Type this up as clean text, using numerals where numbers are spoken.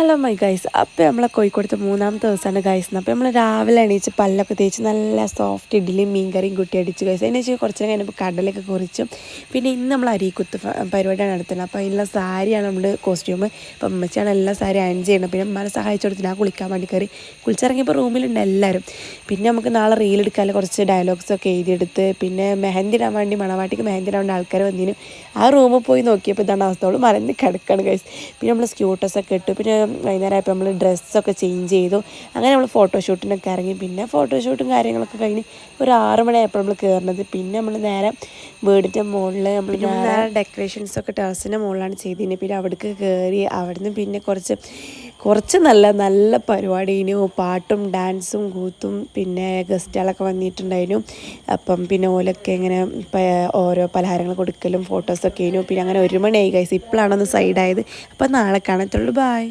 Hello my guys. അപ്പോൾ നമ്മളെ കോഴിക്കോടത്തെ മൂന്നാമത്തെ ദിവസമാണ് ഗൈസ്. അപ്പോൾ നമ്മൾ രാവിലെ എണീച്ച് പല്ലൊക്കെ തേച്ച് നല്ല സോഫ്റ്റ് ഇഡ്ഡലിയും മീൻകറിയും കുട്ടി അടിച്ച് ഗൈസ്. അതിന് വെച്ചാൽ കുറച്ച് കഴിഞ്ഞപ്പോൾ കടലൊക്കെ കുറിച്ചും പിന്നെ ഇന്ന് നമ്മൾ അരിക്കുത്ത് പരിപാടിയാണ് നടത്തുന്നത്. അപ്പോൾ അതിനുള്ള സാരിയാണ് നമ്മൾ കോസ്റ്റ്യൂം. അപ്പോൾ അമ്മച്ചാണ് എല്ലാ സാരി അയൺ ചെയ്യണം. പിന്നെ അമ്മനെ സഹായിച്ചു കൊടുത്ത് ഞാൻ കുളിക്കാൻ വേണ്ടി കയറി കുളിച്ചിറങ്ങിയപ്പോൾ റൂമിലുണ്ട് എല്ലാവരും. പിന്നെ നമുക്ക് നാളെ റീൽ എടുക്കാൻ കുറച്ച് ഡയലോഗ്സൊക്കെ എഴുതിയെടുത്ത് പിന്നെ മെഹന്തി ഇടാൻ വേണ്ടി മണവാട്ടിക്ക് മെഹന്തി ഇടാൻ വേണ്ടി ആൾക്കാർ വന്നിന്. ആ റൂമിൽ പോയി നോക്കിയപ്പോൾ ഇതാണ് അവസ്ഥയോട് മറന്ന് കിടക്കാണ് ഗൈസ്. പിന്നെ നമ്മൾ സ്ക്യൂട്ടസൊക്കെ ഇട്ടു. പിന്നെ വൈകുന്നേരമായപ്പോൾ നമ്മൾ ഡ്രസ്സൊക്കെ ചേഞ്ച് ചെയ്തു. അങ്ങനെ നമ്മൾ ഫോട്ടോഷൂട്ടിനൊക്കെ ഇറങ്ങി. പിന്നെ ഫോട്ടോഷൂട്ടും കാര്യങ്ങളൊക്കെ കഴിഞ്ഞ് ഒരു 6 മണിയായപ്പോൾ നമ്മൾ കയറുന്നത്. പിന്നെ നമ്മൾ നേരെ വീടിൻ്റെ മുകളിൽ നമ്മൾ നേരെ ഡെക്കറേഷൻസൊക്കെ ടെറസിൻ്റെ മുകളിലാണ് ചെയ്തിരുന്നത്. പിന്നെ അവിടേക്ക് കയറി. അവിടുന്ന് പിന്നെ കുറച്ച് നല്ല പരിപാടിയിനു. പാട്ടും ഡാൻസും കൂത്തും പിന്നെ ഗസ്റ്റുകളൊക്കെ വന്നിട്ടുണ്ടായിരുന്നു. അപ്പം പിന്നെ ഓലൊക്കെ ഇങ്ങനെ ഓരോ പലഹാരങ്ങൾ കൊടുക്കലും ഫോട്ടോസൊക്കെ ആയിരുന്നു. പിന്നെ അങ്ങനെ 1 മണിയായി ഗൈസ്. ഇപ്പോഴാണൊന്ന് സൈഡായത്. അപ്പം നാളെ കാണത്തുള്ളൂ. ബായ്.